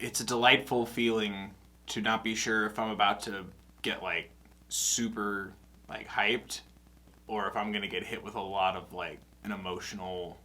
it's a delightful feeling to not be sure if I'm about to get like super like hyped or if I'm gonna get hit with a lot of like an emotional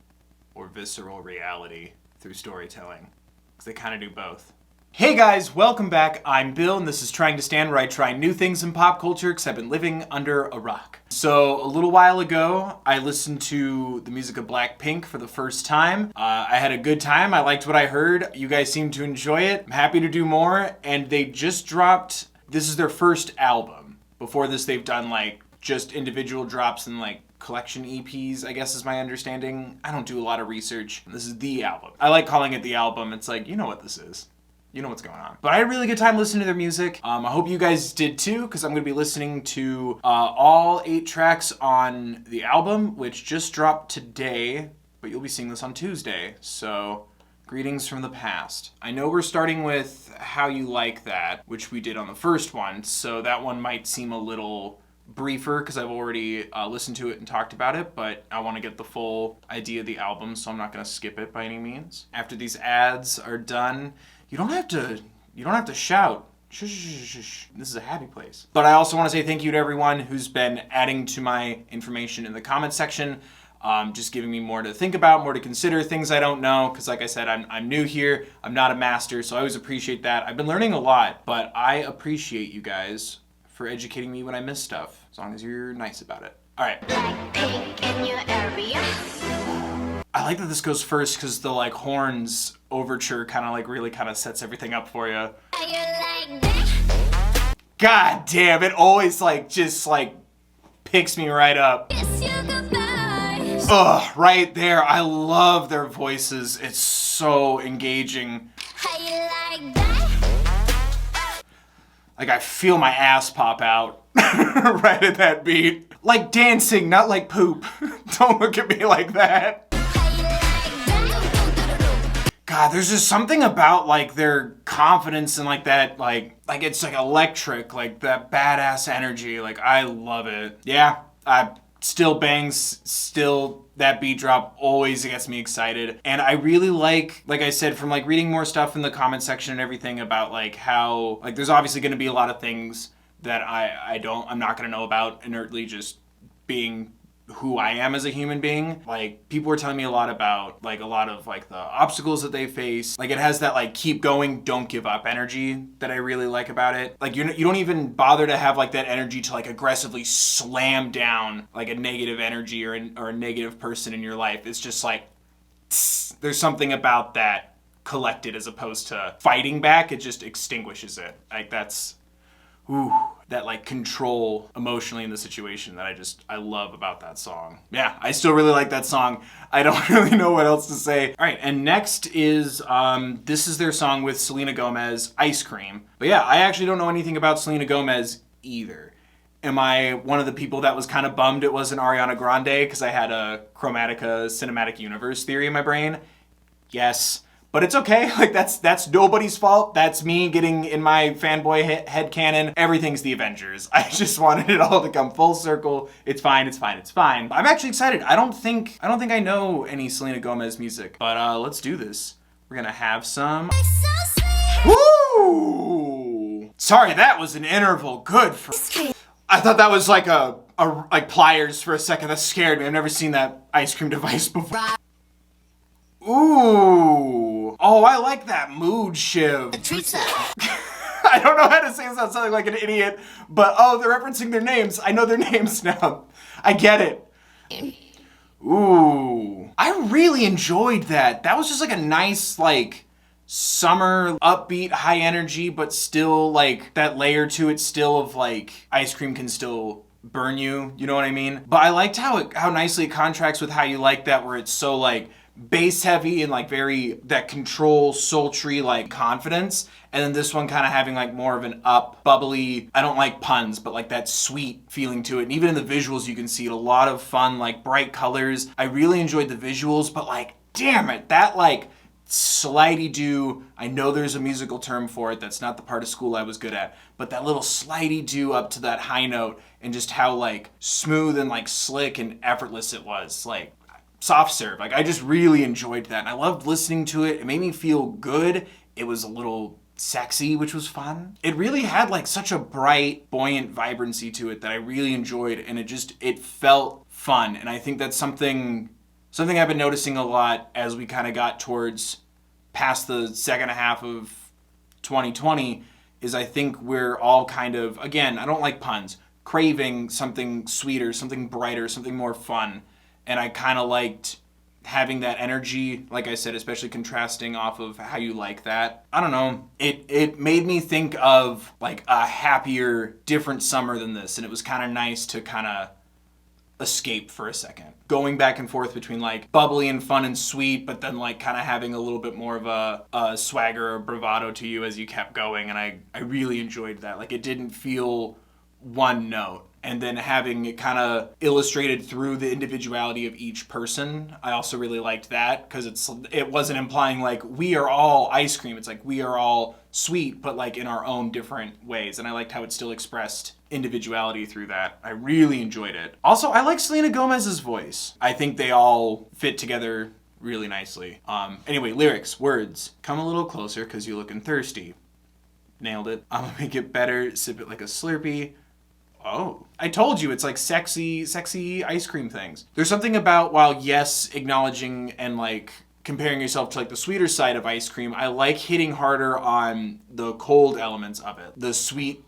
or visceral reality through storytelling, because they kind of do both. Hey guys, welcome back. I'm Bill, and this is Trying to Stand, where I try new things in pop culture because I've been living under a rock. So a little while ago, I listened to the music of Blackpink for the first time. I had a good time. I liked what I heard. You guys seem to enjoy it. I'm happy to do more, and they just dropped, this is their first album. Before this, they've done like just individual drops and like collection EPs, I guess is my understanding. I don't do a lot of research. This is the album. I like calling it the album. It's like, you know what this is. You know what's going on. But I had a really good time listening to their music. I hope you guys did too, because I'm going to be listening to all 8 tracks on the album, which just dropped today, but you'll be seeing this on Tuesday. So, greetings from the past. I know we're starting with How You Like That, which we did on the first one, so that one might seem a little briefer because I've already listened to it and talked about it, but I want to get the full idea of the album, so I'm not going to skip it by any means. After these ads are done, you don't have to shout. Shh, shh, shh, shh. This is a happy place. But I also want to say thank you to everyone who's been adding to my information in the comment section, just giving me more to think about, more to consider, things I don't know, because like I said, I'm new here, I'm not a master, so I always appreciate that. I've been learning a lot, but I appreciate you guys for educating me when I miss stuff, as long as you're nice about it. All right. Blackpink in your area. I like that this goes first because the like horns overture kind of like really kind of sets everything up for you. How you like that? God damn, it always like just like picks me right up. Kiss you goodbye. Ugh, right there. I love their voices. It's so engaging. How you like that? Like I feel my ass pop out right at that beat. Like dancing, not like poop. Don't look at me like that. God, there's just something about like their confidence and like that, like it's like electric, like that badass energy. Like I love it. Yeah, I still bangs, still that beat drop always gets me excited. And I really like I said, from like reading more stuff in the comment section and everything about like how like there's obviously going to be a lot of things that I'm not going to know about inertly just being who I am as a human being. Like people were telling me a lot about like a lot of like the obstacles that they face. Like it has that like keep going, don't give up energy that I really like about it. Like you don't even bother to have like that energy to like aggressively slam down like a negative energy or a negative person in your life. It's just like tss, there's something about that collected as opposed to fighting back. It just extinguishes it. Like that's that like control emotionally in the situation that I love about that song. Yeah, I still really like that song. I don't really know what else to say. All right, and next is, this is their song with Selena Gomez, Ice Cream. But yeah, I actually don't know anything about Selena Gomez either. Am I one of the people that was kind of bummed it wasn't Ariana Grande because I had a Chromatica cinematic universe theory in my brain? Yes. But it's okay, like that's nobody's fault. That's me getting in my fanboy headcanon. Everything's the Avengers. I just wanted it all to come full circle. It's fine, it's fine, it's fine. I'm actually excited. I don't think I know any Selena Gomez music, but let's do this. We're gonna have some. Woo! Sorry, that was an interval. Good for. I thought that was like a like pliers for a second. That scared me. I've never seen that ice cream device before. Ooh. Oh, I like that mood shift. I don't know how to say this without sounding like an idiot, but oh, they're referencing their names. I know their names now. I get it. Ooh. I really enjoyed that. That was just like a nice, like, summer, upbeat, high energy, but still like that layer to it still of like ice cream can still burn you. You know what I mean? But I liked how nicely it contracts with How You Like That, where it's so like bass heavy and like very that control sultry like confidence, and then this one kind of having like more of an up bubbly, I don't like puns, but like that sweet feeling to it. And even in the visuals you can see it, a lot of fun like bright colors. I really enjoyed the visuals, but like damn it, that like slidey-do, I know there's a musical term for it, that's not the part of school I was good at, but that little slidey-do up to that high note and just how like smooth and like slick and effortless it was, like soft serve. Like, I just really enjoyed that. And I loved listening to it. It made me feel good. It was a little sexy, which was fun. It really had like such a bright, buoyant vibrancy to it that I really enjoyed, and it felt fun. And I think that's something I've been noticing a lot as we kind of got towards past the second half of 2020, is I think we're all kind of, again, I don't like puns, craving something sweeter, something brighter, something more fun. And I kind of liked having that energy, like I said, especially contrasting off of how you like that. I don't know. It made me think of like a happier, different summer than this. And it was kind of nice to kind of escape for a second. Going back and forth between like bubbly and fun and sweet, but then like kind of having a little bit more of a swagger or bravado to you as you kept going. And I really enjoyed that. Like, it didn't feel one note. And then having it kind of illustrated through the individuality of each person, I also really liked that, because it wasn't implying like we are all ice cream. It's like we are all sweet, but like in our own different ways. And I liked how it still expressed individuality through that. I really enjoyed it. Also, I like Selena Gomez's voice. I think they all fit together really nicely. Anyway, lyrics, words. Come a little closer because you're looking thirsty. Nailed it. I'm gonna make it better. Sip it like a Slurpee. Oh, I told you, it's like sexy ice cream things. There's something about, while yes, acknowledging and like comparing yourself to like the sweeter side of ice cream, I like hitting harder on the cold elements of it. The sweet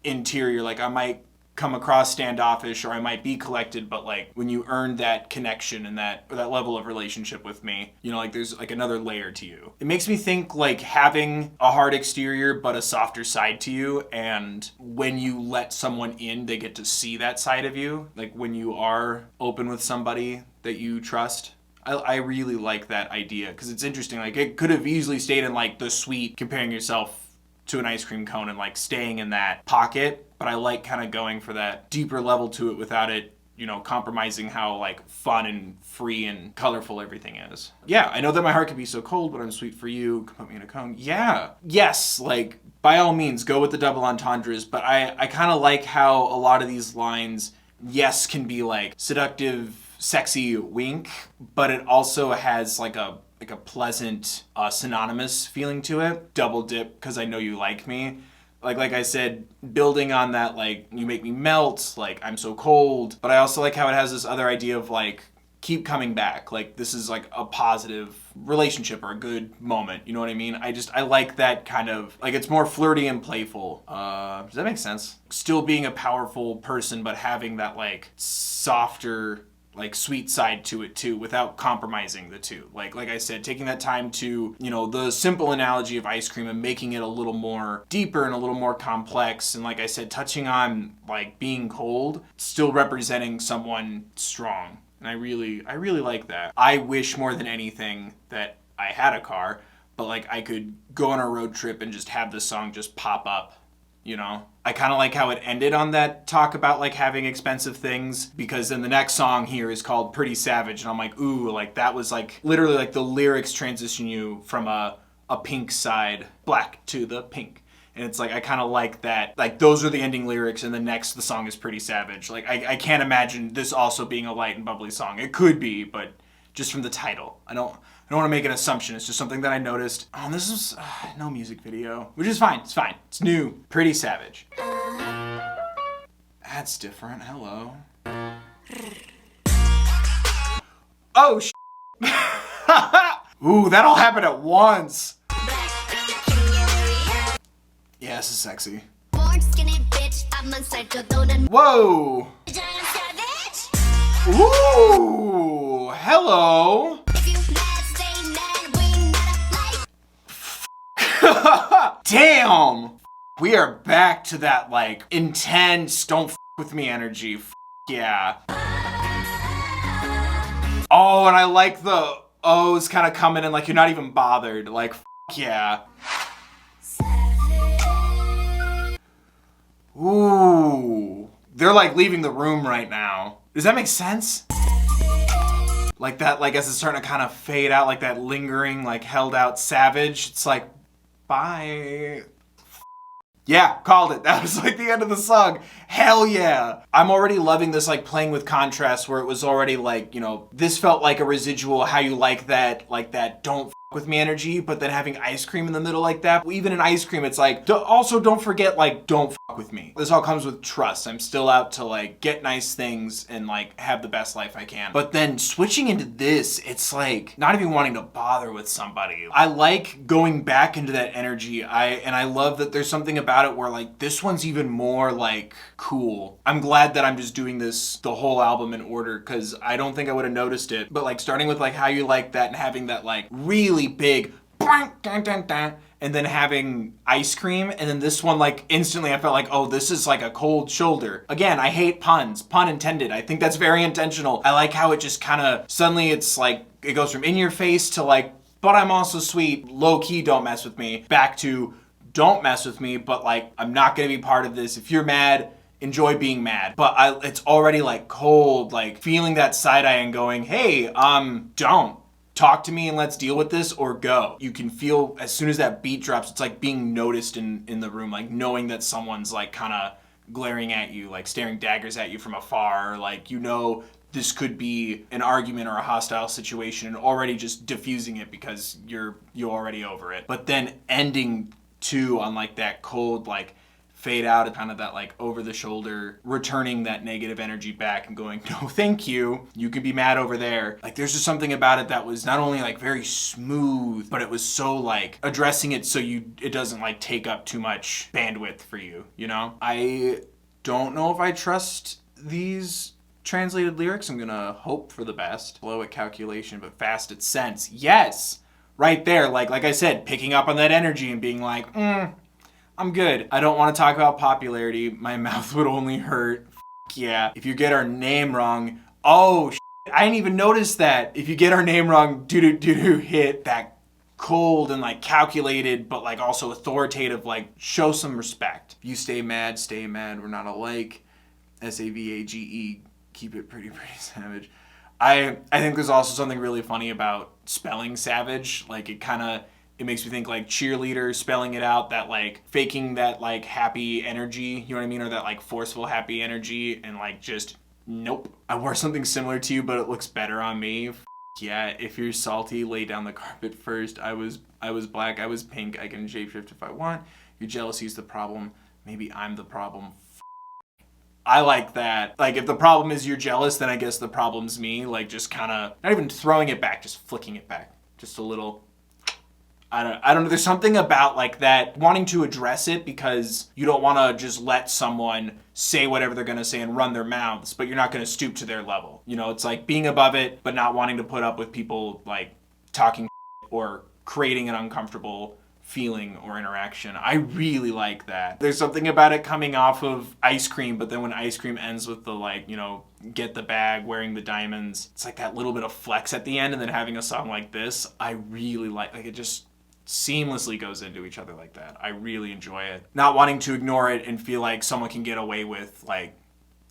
interior, like I might come across standoffish or I might be collected, but like when you earn that connection and that level of relationship with me, you know, like there's like another layer to you. It makes me think like having a hard exterior but a softer side to you, and when you let someone in, they get to see that side of you. Like when you are open with somebody that you trust. I really like that idea, because it's interesting. Like, it could have easily stayed in like the sweet, comparing yourself to an ice cream cone and like staying in that pocket, but I like kind of going for that deeper level to it without it, you know, compromising how like fun and free and colorful everything is. Yeah, I know that my heart can be so cold, but I'm sweet for you. Put me in a cone. Yeah. Yes, like by all means, go with the double entendres, but I kind of like how a lot of these lines, yes, can be like seductive, sexy wink, but it also has like a pleasant synonymous feeling to it. Double dip because I know you like me. Like I said, building on that, like, you make me melt, like, I'm so cold. But I also like how it has this other idea of, like, keep coming back. Like, this is, like, a positive relationship or a good moment. You know what I mean? I like that kind of, like, it's more flirty and playful. Does that make sense? Still being a powerful person, but having that, like, softer, like, sweet side to it too, without compromising the two. Like I said, taking that time to, you know, the simple analogy of ice cream and making it a little more deeper and a little more complex. And like I said, touching on like being cold, still representing someone strong. And I really like that. I wish more than anything that I had a car, but like I could go on a road trip and just have the song just pop up. You know, I kind of like how it ended on that talk about like having expensive things, because then the next song here is called Pretty Savage, and I'm like, ooh, like that was like literally like the lyrics transition you from a pink side, black to the pink. And it's like, I kind of like that, like those are the ending lyrics, and the song is Pretty Savage. Like I can't imagine this also being a light and bubbly song. It could be, but just from the title, I don't want to make an assumption. It's just something that I noticed. Oh, and this is no music video, which is fine. It's fine. It's new. Pretty Savage. That's different. Hello. Oh, ooh, that all happened at once. Yeah, this is sexy. Whoa. Ooh, hello. Damn! We are back to that, like, intense, don't f with me energy. Yeah. Oh, and I like the O's kind of coming in, like, you're not even bothered. Like, yeah. Ooh. They're, like, leaving the room right now. Does that make sense? Like that, like, as it's starting to kind of fade out, like that lingering, like, held out savage. It's like, bye. Yeah, called it. That was like the end of the song. Hell yeah. I'm already loving this like playing with contrast where it was already like, you know, this felt like a residual how you like that don't f with me energy, but then having ice cream in the middle like that. Even in ice cream, it's like, also don't forget like, don't f with me. This all comes with trust. I'm still out to like get nice things and like have the best life I can. But then switching into this, it's like not even wanting to bother with somebody. I like going back into that energy. I love that there's something about it where like this one's even more like cool. I'm glad that I'm just doing this the whole album in order because I don't think I would have noticed it. But like starting with like how you like that and having that like really big and then having ice cream, and then this one like instantly I felt like, oh, this is like a cold shoulder. Again, I hate puns, pun intended. I think that's very intentional. I like how it just kind of suddenly it's like it goes from in your face to like, but I'm also sweet, low key, don't mess with me, back to don't mess with me, but like I'm not gonna be part of this. If you're mad, enjoy being mad. But it's already like cold, like feeling that side eye and going, hey, don't. Talk to me and let's deal with this or go. You can feel as soon as that beat drops, it's like being noticed in the room, like knowing that someone's like kind of glaring at you, like staring daggers at you from afar, like, you know, this could be an argument or a hostile situation and already just diffusing it because you're already over it. But then ending too on like that cold, like fade out and kind of that like over the shoulder, returning that negative energy back and going, no, thank you. You can be mad over there. Like there's just something about it that was not only like very smooth, but it was so like addressing it so it doesn't like take up too much bandwidth for you, you know? I don't know if I trust these translated lyrics. I'm gonna hope for the best. Slow at calculation, but fast at sense. Yes! Right there, like I said, picking up on that energy and being like, I'm good. I don't want to talk about popularity. My mouth would only hurt. Yeah. If you get our name wrong, oh, I didn't even notice that. If you get our name wrong, doo-doo hit that cold and like calculated, but like also authoritative, like show some respect. If you stay mad, we're not alike. SAVAGE, keep it pretty savage. I think there's also something really funny about spelling savage. Like it makes me think like cheerleader, spelling it out, that like faking that like happy energy, you know what I mean? Or that like forceful happy energy and like just, nope. I wore something similar to you, but it looks better on me. Yeah, if you're salty, lay down the carpet first. I was black, I was pink, I can shapeshift if I want. Your jealousy's the problem, maybe I'm the problem. I like that. Like if the problem is you're jealous, then I guess the problem's me. Like just kind of, not even throwing it back, just flicking it back. Just a little... I don't know. There's something about like that wanting to address it because you don't want to just let someone say whatever they're going to say and run their mouths, but you're not going to stoop to their level. You know, it's like being above it, but not wanting to put up with people like talking or creating an uncomfortable feeling or interaction. I really like that. There's something about it coming off of ice cream, but then when ice cream ends with the like, you know, get the bag, wearing the diamonds, it's like that little bit of flex at the end, and then having a song like this, I really like it just seamlessly goes into each other like that. I really enjoy it. Not wanting to ignore it and feel like someone can get away with like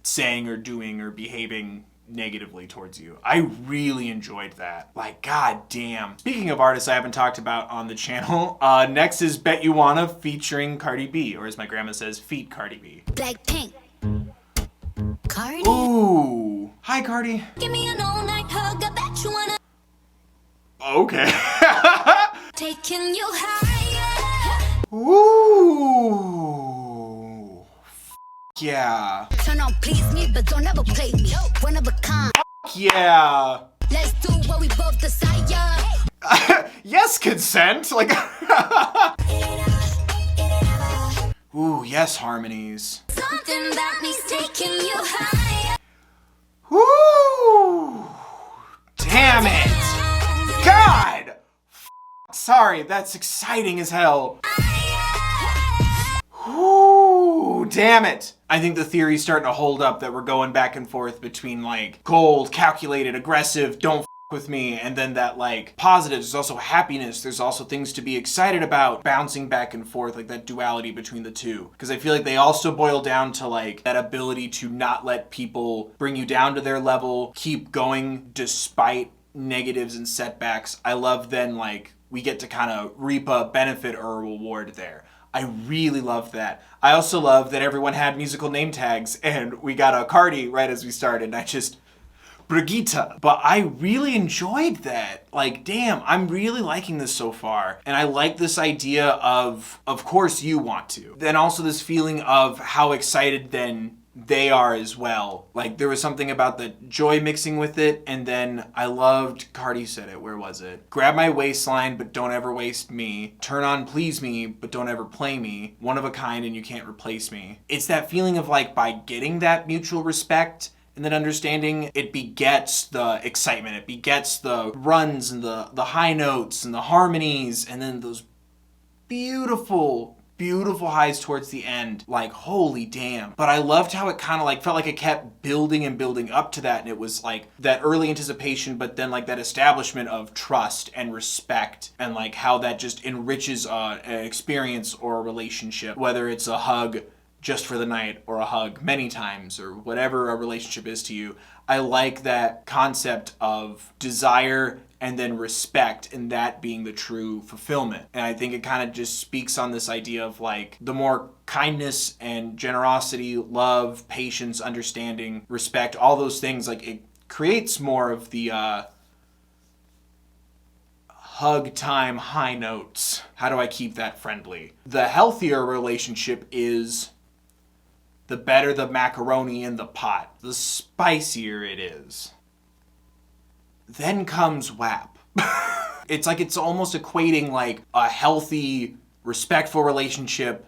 saying or doing or behaving negatively towards you. I really enjoyed that. Like, god damn. Speaking of artists I haven't talked about on the channel, next is Bet You Wanna featuring Cardi B, or as my grandma says, feat Cardi B. Blackpink. Cardi. Ooh. Hi, Cardi. Give me an all-night hug. I bet you wanna. Okay. Taking you higher. Ooh. Yeah. Turn on, please me, but don't ever play me. One of a kind. Yeah. Let's do what we both desire. Yes, consent. Like. Ooh, yes, harmonies. Something about me's taking you higher. Ooh. Damn it. God. Sorry, that's exciting as hell. Ooh, damn it. I think the theory's starting to hold up that we're going back and forth between like cold, calculated, aggressive, don't f with me, and then that like positive. There's also happiness. There's also things to be excited about, bouncing back and forth, like that duality between the two. Because I feel like they also boil down to like that ability to not let people bring you down to their level, keep going despite negatives and setbacks. I love then like we get to kind of reap a benefit or a reward there. I really love that. I also love that everyone had musical name tags, and we got a Cardi right as we started, and I just... Brigitte. But I really enjoyed that. Like, damn, I'm really liking this so far. And I like this idea of course you want to. Then also this feeling of how excited then they are as well. Like, there was something about the joy mixing with it, and then I loved, Cardi said it, where was it? Grab my waistline, but don't ever waste me. Turn on, please me, but don't ever play me. One of a kind and you can't replace me. It's that feeling of like, by getting that mutual respect, and then understanding, it begets the excitement. It begets the runs and the high notes and the harmonies, and then those beautiful, beautiful highs towards the end. Like, holy damn. But I loved how it kind of like felt like it kept building and building up to that, and it was like that early anticipation, but then like that establishment of trust and respect, and like how that just enriches an experience or a relationship, whether it's a hug just for the night or a hug many times or whatever a relationship is to you. I like that concept of desire and then respect, and that being the true fulfillment. And I think it kind of just speaks on this idea of like the more kindness and generosity, love, patience, understanding, respect, all those things, like it creates more of the hug time high notes. How do I keep that friendly? The healthier relationship is the better the macaroni in the pot, the spicier it is. Then comes WAP. It's like it's almost equating like a healthy, respectful relationship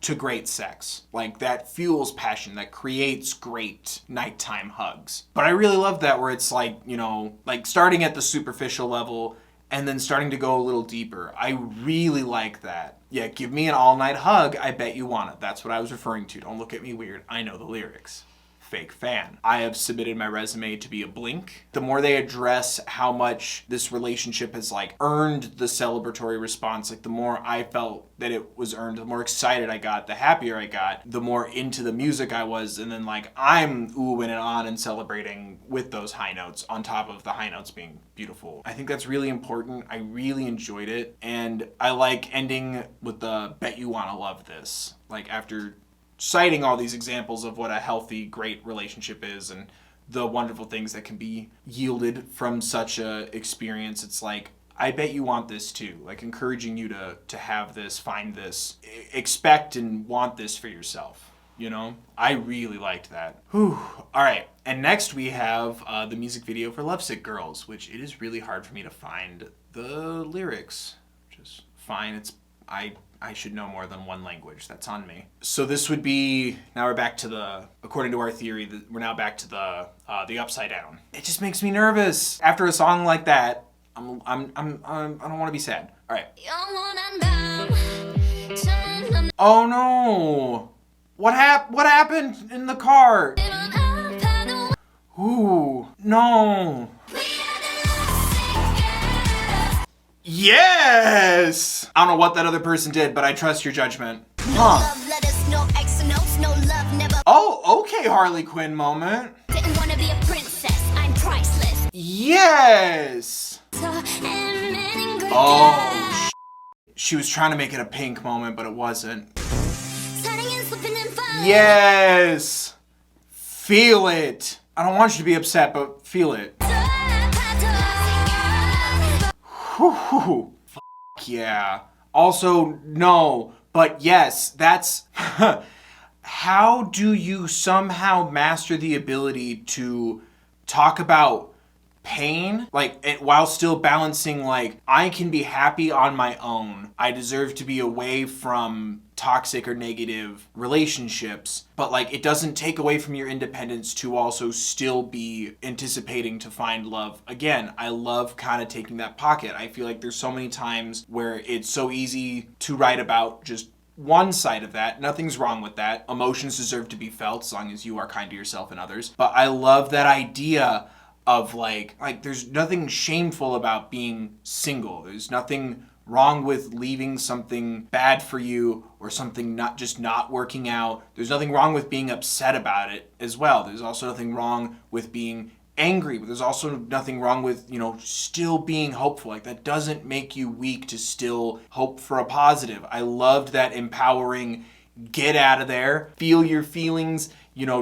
to great sex. Like that fuels passion, that creates great nighttime hugs. But I really love that where it's like, you know, like starting at the superficial level and then starting to go a little deeper. I really like that. Yeah, give me an all-night hug, I bet you want it. That's what I was referring to. Don't look at me weird. I know the lyrics. Fake fan. I have submitted my resume to be a Blink. The more they address how much this relationship has like earned the celebratory response, like the more I felt that it was earned, the more excited I got, the happier I got, the more into the music I was, and then like I'm oohing and on and celebrating with those high notes on top of the high notes being beautiful. I think that's really important. I really enjoyed it, and I like ending with the bet you wanna love this. Like after citing all these examples of what a healthy, great relationship is and the wonderful things that can be yielded from such a experience, it's like, I bet you want this too. Like encouraging you to have this, find this, expect and want this for yourself. You know? I really liked that. Whew. All right. And next we have the music video for Lovesick Girls, which it is really hard for me to find the lyrics. Which is fine. I should know more than one language. That's on me. So this would be, now we're back to the, according to our theory, we're now back to the upside down. It just makes me nervous. After a song like that, I don't want to be sad. All right. Oh no! What happened in the car? Ooh, no. Yes! I don't know what that other person did, but I trust your judgment. Huh. Oh, okay, Harley Quinn moment. Didn't want to be a princess, I'm priceless. Yes! Oh, she was trying to make it a Pink moment, but it wasn't. Yes! Feel it. I don't want you to be upset, but feel it. Whew. Fuck yeah. Also, no, but yes, that's... How do you somehow master the ability to talk about pain, like, while still balancing, like, I can be happy on my own. I deserve to be away from toxic or negative relationships, but like it doesn't take away from your independence to also still be anticipating to find love. Again, I love kind of taking that pocket. I feel like there's so many times where it's so easy to write about just one side of that. Nothing's wrong with that. Emotions deserve to be felt as long as you are kind to yourself and others. But I love that idea of like there's nothing shameful about being single. There's nothing wrong with leaving something bad for you or something not working out. There's nothing wrong with being upset about it as well. There's also nothing wrong with being angry, but there's also nothing wrong with, still being hopeful. Like, that doesn't make you weak to still hope for a positive. I loved that empowering, get out of there, feel your feelings,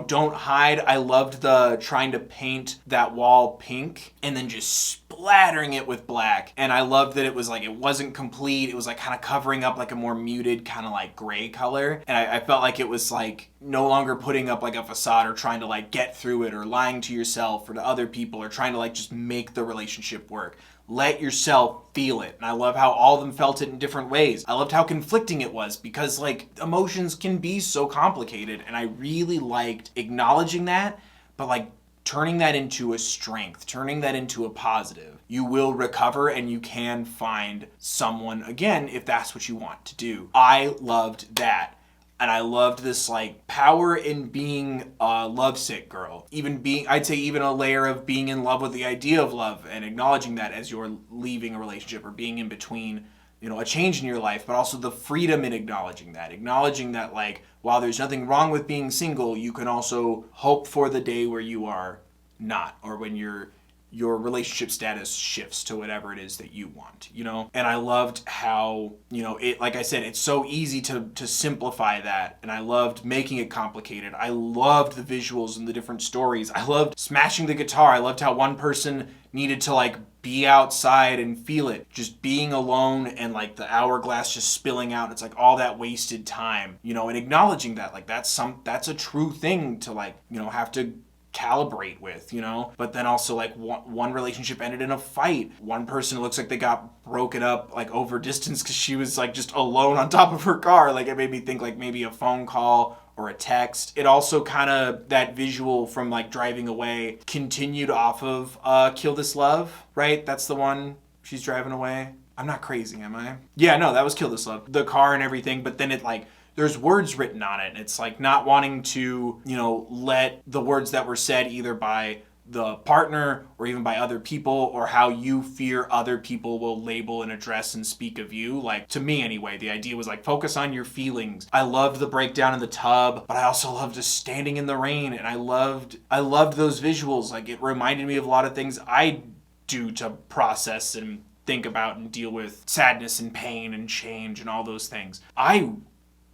don't hide. I loved the trying to paint that wall pink and then just splattering it with black. And I loved that it was like, it wasn't complete. It was like kind of covering up like a more muted kind of like gray color. And I felt like it was like no longer putting up like a facade or trying to like get through it or lying to yourself or to other people or trying to like just make the relationship work. Let yourself feel it. And I love how all of them felt it in different ways. I loved how conflicting it was because like emotions can be so complicated, and I really liked acknowledging that, but like turning that into a strength, turning that into a positive. You will recover and you can find someone again if that's what you want to do. I loved that. And I loved this like power in being a lovesick girl. I'd say even a layer of being in love with the idea of love and acknowledging that as you're leaving a relationship or being in between, a change in your life, but also the freedom in acknowledging that like, while there's nothing wrong with being single, you can also hope for the day where you are not, or when your relationship status shifts to whatever it is that you want, And I loved how, it, like I said, it's so easy to simplify that. And I loved making it complicated. I loved the visuals and the different stories. I loved smashing the guitar. I loved how one person needed to like be outside and feel it. Just being alone and like the hourglass just spilling out. It's like all that wasted time, and acknowledging that like that's a true thing to like, have to calibrate with, but then also like one relationship ended in a fight. One person looks like they got broken up like over distance because she was like just alone on top of her car. Like, it made me think like maybe a phone call or a text. It also kind of, that visual from like driving away continued off of Kill This Love, right? That's the one she's driving away. I'm not crazy, am I? Yeah, no, that was Kill This Love. The car and everything, but then it like, there's words written on it, and it's like not wanting to, let the words that were said either by the partner or even by other people, or how you fear other people will label and address and speak of you. Like, to me anyway, the idea was like, focus on your feelings. I loved the breakdown in the tub, but I also loved just standing in the rain, and I loved those visuals. Like, it reminded me of a lot of things I do to process and think about and deal with sadness and pain and change and all those things. I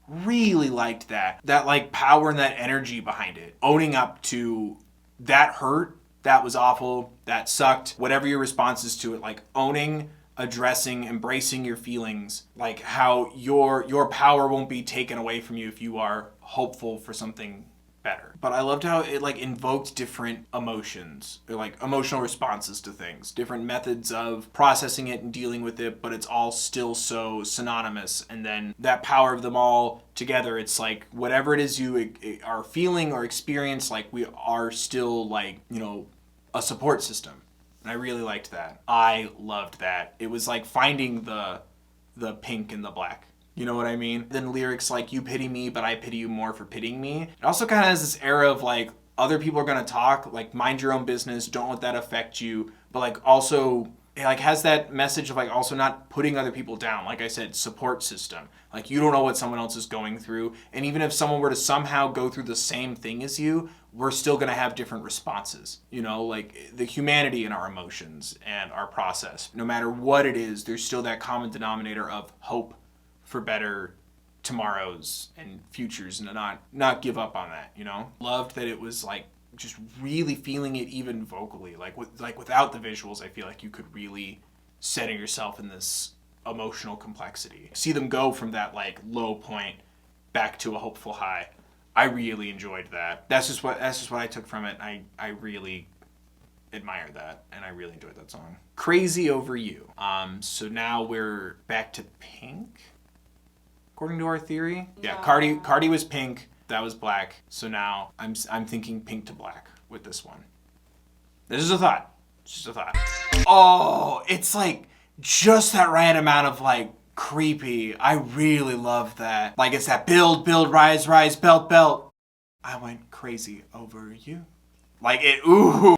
really liked that like power and that energy behind it, owning up to that hurt, that was awful, that sucked, whatever your responses to it, like owning, addressing, embracing your feelings, like how your power won't be taken away from you if you are hopeful for something better. But I loved how it like invoked different emotions, or like emotional responses to things, different methods of processing it and dealing with it, but it's all still so synonymous. And then that power of them all together, it's like whatever it is you are feeling or experience, like we are still like, a support system. And I really liked that. I loved that. It was like finding the pink and the black. You know what I mean? Then lyrics like, you pity me, but I pity you more for pitying me. It also kind of has this era of like, other people are going to talk, like mind your own business, don't let that affect you. But like also, it like has that message of like also not putting other people down. Like I said, support system. Like, you don't know what someone else is going through. And even if someone were to somehow go through the same thing as you, we're still going to have different responses. Like the humanity in our emotions and our process. No matter what it is, there's still that common denominator of hope for better tomorrows and futures, and to not give up on that, Loved that it was like just really feeling it even vocally, like without the visuals. I feel like you could really center yourself in this emotional complexity. See them go from that like low point back to a hopeful high. I really enjoyed that. That's just what I took from it. I really admire that, and I really enjoyed that song. Crazy Over You. So now we're back to Pink, according to our theory. Yeah, Cardi was pink, that was black. So now I'm thinking pink to black with this one. This is a thought. It's just a thought. Oh, it's like just that right amount of like creepy. I really love that. Like, it's that build, rise, belt. I went crazy over you. Like it, ooh.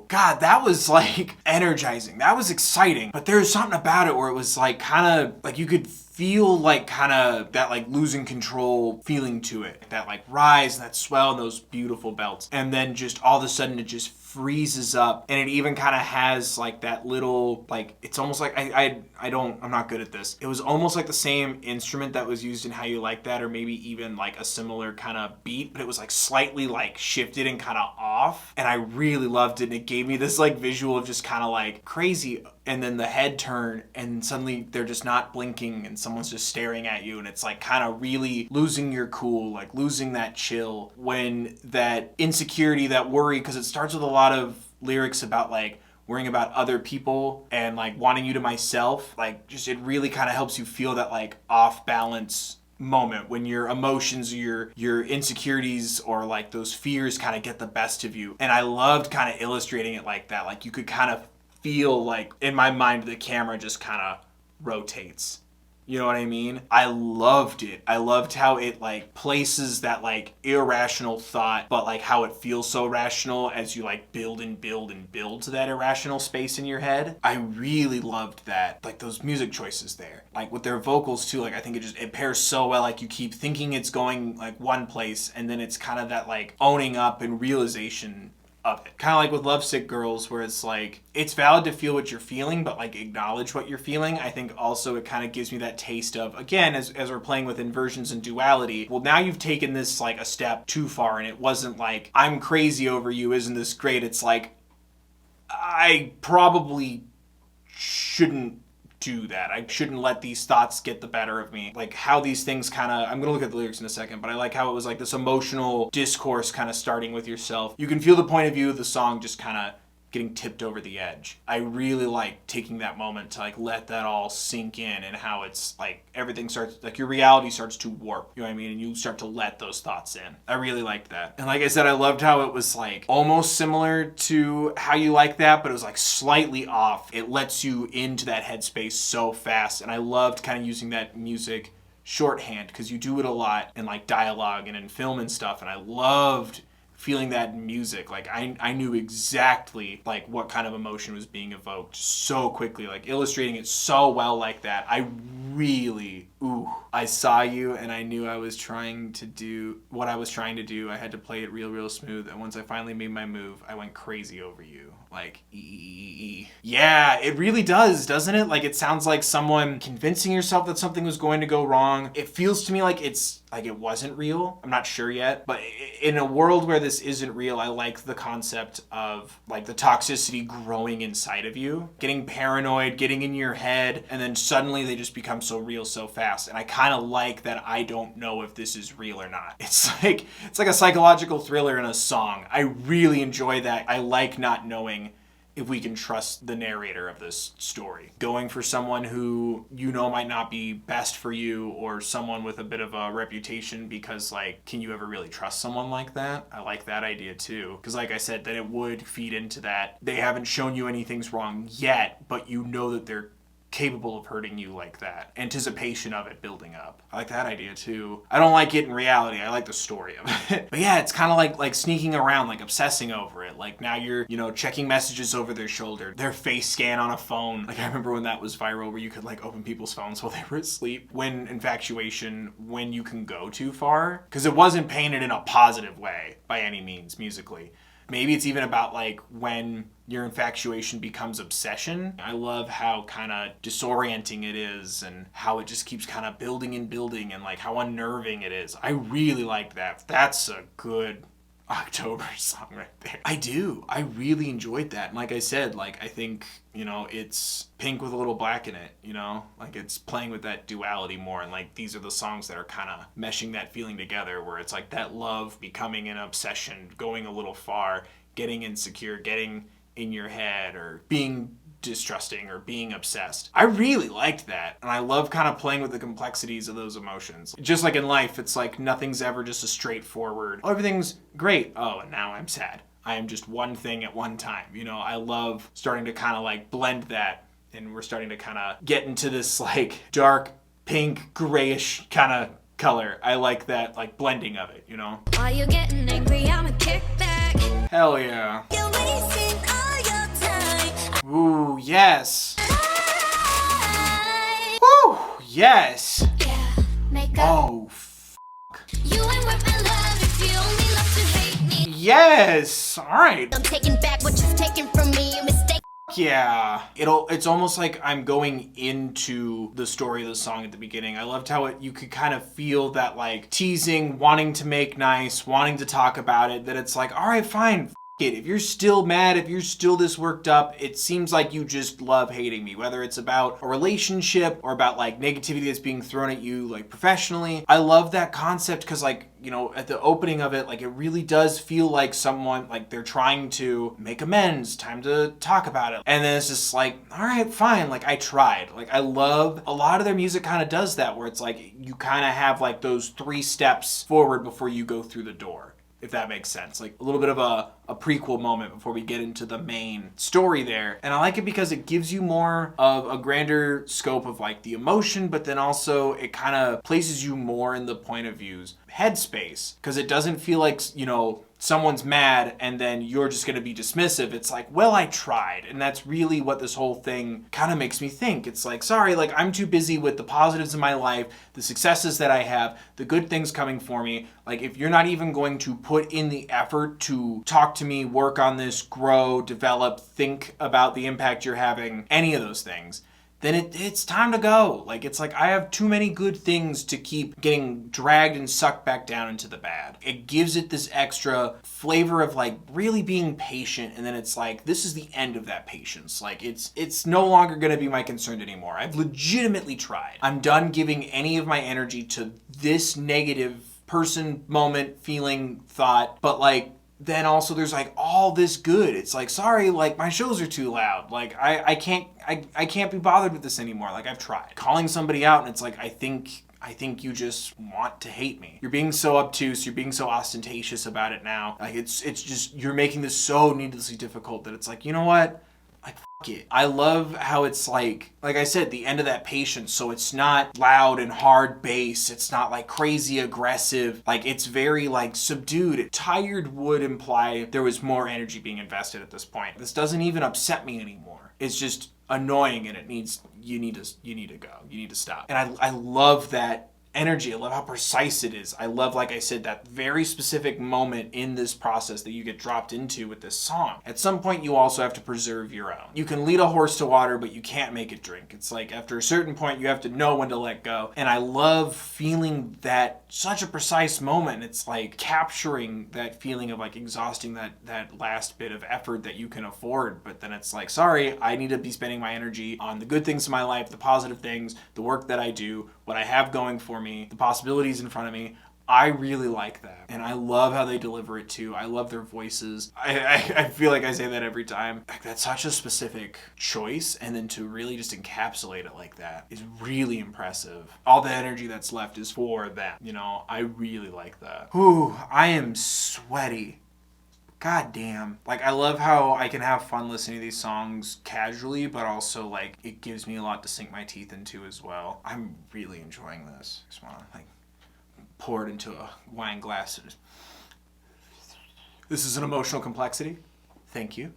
God, that was like energizing. That was exciting. But there's something about it where it was like kind of like you could feel like kind of that like losing control feeling to it. That like rise, that swell, and those beautiful belts. And then just all of a sudden it just freezes up, and it even kind of has like that little, like, it's almost like I'm not good at this. It was almost like the same instrument that was used in How You Like That, or maybe even like a similar kind of beat, but it was like slightly like shifted and kind of off, and I really loved it. And it gave me this like visual of just kind of like crazy, and then the head turn, and suddenly they're just not blinking, and someone's just staring at you, and it's like kind of really losing your cool, like losing that chill, when that insecurity, that worry, because it starts with a lot of lyrics about like worrying about other people and like wanting you to myself, like just it really kind of helps you feel that like off balance moment when your emotions, your insecurities, or like those fears kind of get the best of you. And I loved kind of illustrating it like that. Like you could kind of feel like, in my mind, the camera just kind of rotates. You know what I mean? I loved it. I loved how it like places that like irrational thought, but like how it feels so rational as you like build and build and build to that irrational space in your head. I really loved that. Like those music choices there. Like with their vocals too, like I think it pairs so well. Like you keep thinking it's going like one place, and then it's kind of that like owning up and realization of it. Kind of like with Lovesick Girls, where it's like, it's valid to feel what you're feeling, but like acknowledge what you're feeling. I think also it kind of gives me that taste of, again, as we're playing with inversions and duality, well, now you've taken this like a step too far, and it wasn't like, I'm crazy over you, isn't this great? It's like, I probably shouldn't do that. I shouldn't let these thoughts get the better of me. Like how these things kind of, I'm going to look at the lyrics in a second, but I like how it was like this emotional discourse kind of starting with yourself. You can feel the point of view of the song just kind of getting tipped over the edge. I really like taking that moment to like let that all sink in, and how it's like everything starts, like your reality starts to warp, you know what I mean? And you start to let those thoughts in. I really liked that. And like I said, I loved how it was like almost similar to How You Like That, but it was like slightly off. It lets you into that headspace so fast. And I loved kind of using that music shorthand, because you do it a lot in like dialogue and in film and stuff. And I loved feeling that in music. Like I knew exactly like what kind of emotion was being evoked so quickly, like illustrating it so well like that. I really, I saw you, and I knew I was trying to do what I was trying to do. I had to play it real smooth, and once I finally made my move, I went crazy over you. Like, yeah, it really does, doesn't it? Like, it sounds like someone convincing yourself that something was going to go wrong. It feels to me like it's like it wasn't real. I'm not sure yet, but in a world where this isn't real, I like the concept of like the toxicity growing inside of you, getting paranoid, getting in your head, and then suddenly they just become so real so fast. And I kind of like that I don't know if this is real or not. It's like a psychological thriller in a song. I really enjoy that. I like not knowing if we can trust the narrator of this story. Going for someone who you know might not be best for you, or someone with a bit of a reputation, because like, can you ever really trust someone like that? I like that idea too. Because like I said, that it would feed into that. They haven't shown you anything's wrong yet, but you know that they're capable of hurting you like that. Anticipation of it building up. I like that idea too. I don't like it in reality. I like the story of it. But yeah, it's kind of like sneaking around, like obsessing over it. Like now you're, checking messages over their shoulder, their face scan on a phone. Like I remember when that was viral, where you could like open people's phones while they were asleep. When infatuation, when you can go too far. Because it wasn't painted in a positive way by any means musically. Maybe it's even about like when your infatuation becomes obsession. I love how kind of disorienting it is, and how it just keeps kind of building and building, and like how unnerving it is. I really like that. That's a good October song right there. I do. I really enjoyed that. And like I said, like I think, it's pink with a little black in it, like it's playing with that duality more. And like these are the songs that are kind of meshing that feeling together, where it's like that love becoming an obsession, going a little far, getting insecure, getting in your head, or being distrusting or being obsessed. I really liked that. And I love kind of playing with the complexities of those emotions. Just like in life, it's like nothing's ever just a straightforward, oh, everything's great. Oh, and now I'm sad. I am just one thing at one time. I love starting to kind of like blend that. And we're starting to kind of get into this like dark pink, grayish kind of color. I like that like blending of it, Are you getting angry? I'm a kickback. Hell yeah. You're wasting all your time. Ooh, yes. Woo, yes. Yeah, make up. Oh, You ain't worth my love if you only love to hate me. Yes! Alright. I'm taking back what you've taken from me. You mistake. Yeah. It's almost like I'm going into the story of the song at the beginning. I loved how you could kind of feel that like teasing, wanting to make nice, wanting to talk about it, that it's like, alright, fine. It. If you're still mad, if you're still this worked up, it seems like you just love hating me, whether it's about a relationship or about like negativity that's being thrown at you like professionally. I love that concept because like, you know, at the opening of it, like it really does feel like someone, like they're trying to make amends, time to talk about it. And then it's just like, all right, fine. Like I tried. Like I love a lot of their music kind of does that where it's like you kind of have like those 3 steps forward before you go through the door. If that makes sense. Like a little bit of a prequel moment before we get into the main story there. And I like it because it gives you more of a grander scope of like the emotion, but then also it kind of places you more in the point of view's headspace. Because it doesn't feel like, you know, someone's mad and then you're just going to be dismissive. It's like, well, I tried. And that's really what this whole thing kind of makes me think. It's like, sorry, like I'm too busy with the positives in my life, the successes that I have, the good things coming for me. Like if you're not even going to put in the effort to talk to me, work on this, grow, develop, think about the impact you're having, any of those things, then it's time to go. Like, it's like I have too many good things to keep getting dragged and sucked back down into the bad. It gives it this extra flavor of like really being patient, and then it's like, this is the end of that patience. Like, it's no longer gonna be my concern anymore. I've legitimately tried. I'm done giving any of my energy to this negative person, moment, feeling, thought, but like, then also there's like all this good. It's like, sorry, like my shows are too loud. Like I can't be bothered with this anymore. Like I've tried. Calling somebody out and it's like, I think you just want to hate me. You're being so obtuse, you're being so ostentatious about it now. Like it's just, you're making this so needlessly difficult that it's like, you know what? Like, f*** it. I love how it's like I said, the end of that patience. So it's not loud and hard bass. It's not like crazy aggressive. Like it's very like subdued. Tired would imply there was more energy being invested at this point. This doesn't even upset me anymore. It's just annoying and you need to go. You need to stop. And I love that energy. I love how precise it is. I love, like I said, that very specific moment in this process that you get dropped into with this song. At some point, you also have to preserve your own. You can lead a horse to water, but you can't make it drink. It's like after a certain point, you have to know when to let go. And I love feeling that such a precise moment. It's like capturing that feeling of like exhausting that last bit of effort that you can afford. But then it's like, sorry, I need to be spending my energy on the good things in my life, the positive things, the work that I do, what I have going for me, the possibilities in front of me. I really like that. And I love how they deliver it too. I love their voices. I feel like I say that every time. Like, that's such a specific choice. And then to really just encapsulate it like that is really impressive. All the energy that's left is for them. You know, I really like that. Whew, I am sweaty. God damn. Like, I love how I can have fun listening to these songs casually, but also, like, it gives me a lot to sink my teeth into as well. I'm really enjoying this. Just wanna, like, pour it into a wine glass. This is an emotional complexity. Thank you.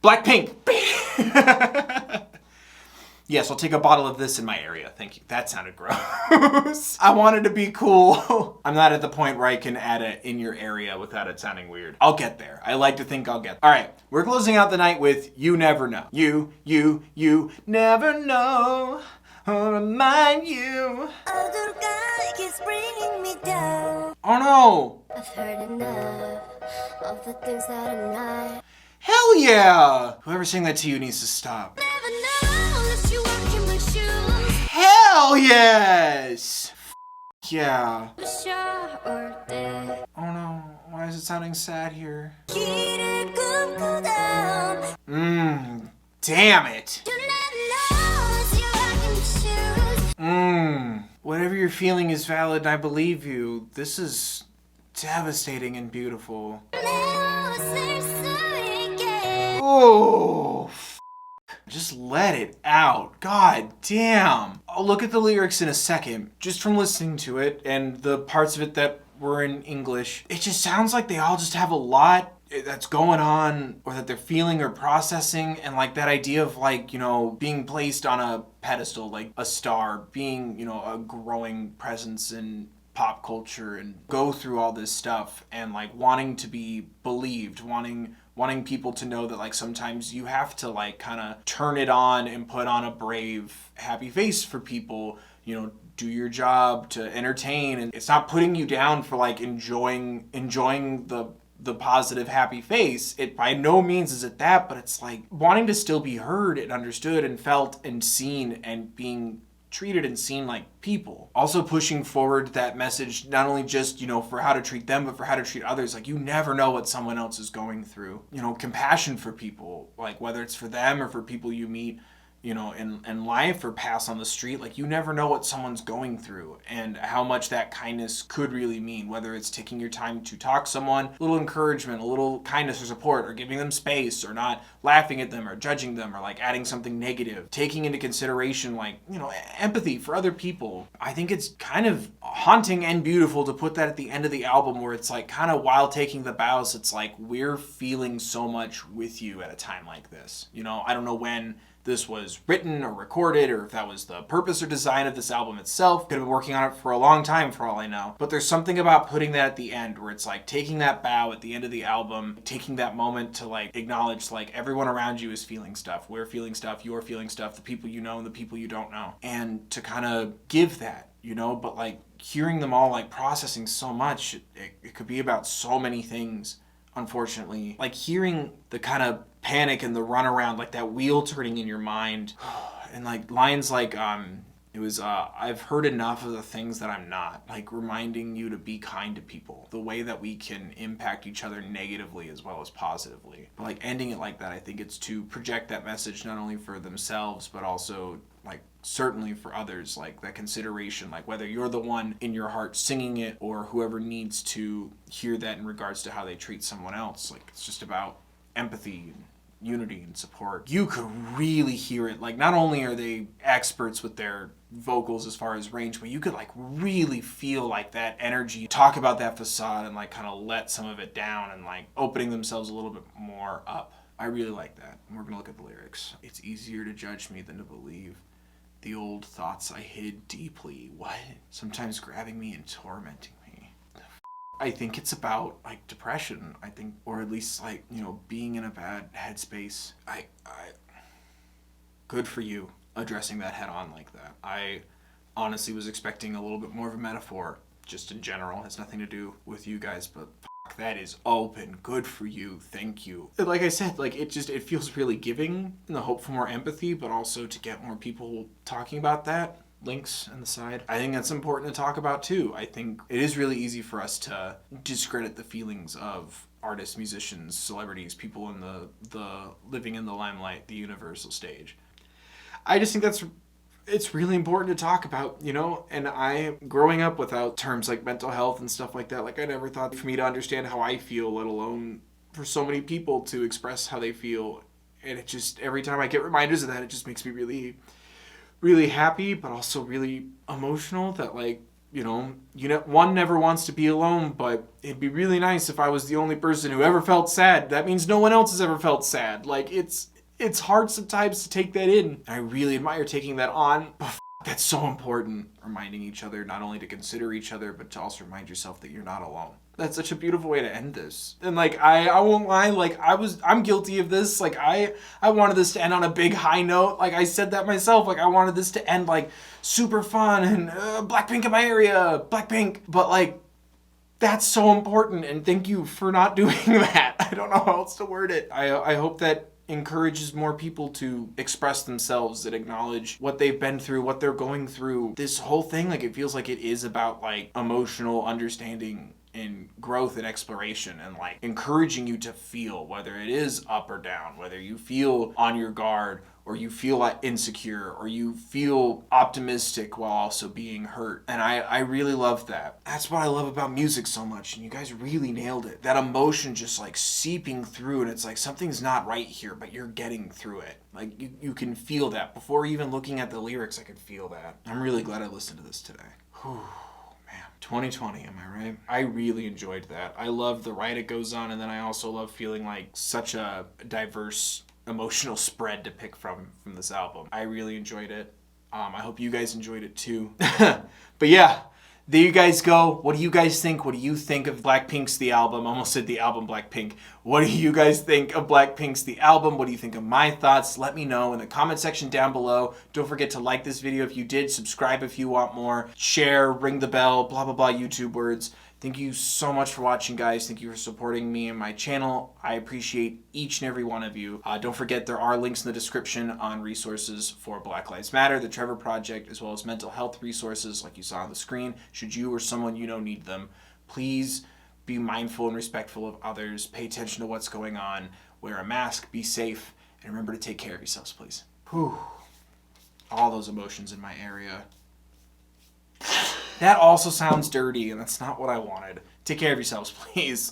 Blackpink! Yes, I'll take a bottle of this in my area. Thank you. That sounded gross. I wanted to be cool. I'm not at the point where I can add it in your area without it sounding weird. I'll get there. I like to think I'll get there. All right, we're closing out the night with You Never Know. You never know. I'll remind you. Other guy keeps bringing me down. Oh no. I've heard enough of the things that I'm not. Hell yeah. Whoever sang that to you needs to stop. Never know unless you walk in my shoes. Hell yes. Yeah. Sure or dead. Oh no. Why is it sounding sad here? 길을 굽고 down. Damn it. You never know unless you walk in my shoes. Whatever you're feeling is valid and I believe you. This is devastating and beautiful. Never say sorry again. Oh, just let it out. God damn. I'll look at the lyrics in a second, just from listening to it and the parts of it that were in English. It just sounds like they all just have a lot that's going on or that they're feeling or processing, and like that idea of like, you know, being placed on a pedestal, like a star, being, you know, a growing presence in pop culture and go through all this stuff and like wanting to be believed, wanting people to know that like sometimes you have to like kind of turn it on and put on a brave, happy face for people, you know, do your job to entertain, and it's not putting you down for like enjoying the positive, happy face. It by no means is it that, but it's like wanting to still be heard and understood and felt and seen and being treated and seen like people. Also pushing forward that message, not only just, you know, for how to treat them, but for how to treat others. Like, you never know what someone else is going through. You know, compassion for people, like whether it's for them or for people you meet, you know, in life or pass on the street. Like, you never know what someone's going through and how much that kindness could really mean, whether it's taking your time to talk to someone, a little encouragement, a little kindness or support, or giving them space, or not laughing at them or judging them, or like adding something negative, taking into consideration, like, you know, empathy for other people. I think it's kind of haunting and beautiful to put that at the end of the album, where it's like kind of while taking the bows, it's like we're feeling so much with you at a time like this. You know, I don't know when this was written or recorded, or if that was the purpose or design of this album itself. Could have been working on it for a long time for all I know. But there's something about putting that at the end, where it's like taking that bow at the end of the album, taking that moment to like acknowledge like everyone around you is feeling stuff. We're feeling stuff, you're feeling stuff, the people you know and the people you don't know. And to kind of give that, you know, but like hearing them all like processing so much, it could be about so many things, unfortunately. Like hearing the kind of panic and the runaround, like that wheel turning in your mind, and like lines like it was I've heard enough of the things that I'm not, like reminding you to be kind to people, the way that we can impact each other negatively as well as positively. But like ending it like that, I think it's to project that message not only for themselves but also like certainly for others, like that consideration, like whether you're the one in your heart singing it or whoever needs to hear that in regards to how they treat someone else. Like, it's just about empathy and unity and support. You could really hear it. Like, not only are they experts with their vocals as far as range, but you could like really feel like that energy, talk about that facade and like kind of let some of it down and like opening themselves a little bit more up. I really like that. And we're gonna look at the lyrics. It's easier to judge me than to believe the old thoughts I hid deeply. What? Sometimes grabbing me and tormenting me. I think it's about like depression, I think, or at least like, you know, being in a bad headspace. I good for you addressing that head on like that. I honestly was expecting a little bit more of a metaphor, just in general. It has nothing to do with you guys, but that is open. Good for you. Thank you. Like I said, like it feels really giving in the hope for more empathy, but also to get more people talking about that. Links on the side. I think that's important to talk about too. I think it is really easy for us to discredit the feelings of artists, musicians, celebrities, people in the living in the limelight, the universal stage. I just think it's really important to talk about, you know, and I, growing up without terms like mental health and stuff like that, like I never thought for me to understand how I feel, let alone for so many people to express how they feel. And it just, every time I get reminders of that, it just makes me really, really happy, but also really emotional that like, you know, one never wants to be alone, but it'd be really nice if I was the only person who ever felt sad. That means no one else has ever felt sad. Like it's hard sometimes to take that in. I really admire taking that on, but that's so important. Reminding each other not only to consider each other, but to also remind yourself that you're not alone. That's such a beautiful way to end this. And like, I won't lie, like I'm guilty of this. Like I wanted this to end on a big high note. Like I said that myself, like I wanted this to end like super fun and Blackpink in my area, Blackpink. But like, that's so important. And thank you for not doing that. I don't know how else to word it. I hope that encourages more people to express themselves, that acknowledge what they've been through, what they're going through. This whole thing, like it feels like it is about like emotional understanding and growth and exploration, and like encouraging you to feel, whether it is up or down, whether you feel on your guard or you feel like insecure or you feel optimistic while also being hurt. And I really love that. That's what I love about music so much, and you guys really nailed it. That emotion just like seeping through, and it's like something's not right here, but you're getting through it. Like you can feel that. Before even looking at the lyrics, I could feel that. I'm really glad I listened to this today. Whew. 2020, am I right? I really enjoyed that. I love the ride it goes on, and then I also love feeling like such a diverse emotional spread to pick from this album. I really enjoyed it. I hope you guys enjoyed it too. But yeah, there you guys go. What do you guys think? What do you think of Blackpink's The Album? I almost said the album Blackpink. What do you guys think of Blackpink's The Album? What do you think of my thoughts? Let me know in the comment section down below. Don't forget to like this video if you did, subscribe if you want more, share, ring the bell, blah, blah, blah, YouTube words. Thank you so much for watching, guys. Thank you for supporting me and my channel. I appreciate each and every one of you. Don't forget, there are links in the description on resources for Black Lives Matter, the Trevor Project, as well as mental health resources like you saw on the screen. Should you or someone you know need them, please be mindful and respectful of others. Pay attention to what's going on. Wear a mask, be safe, and remember to take care of yourselves, please. Whew. All those emotions in my area. That also sounds dirty, and that's not what I wanted. Take care of yourselves, please.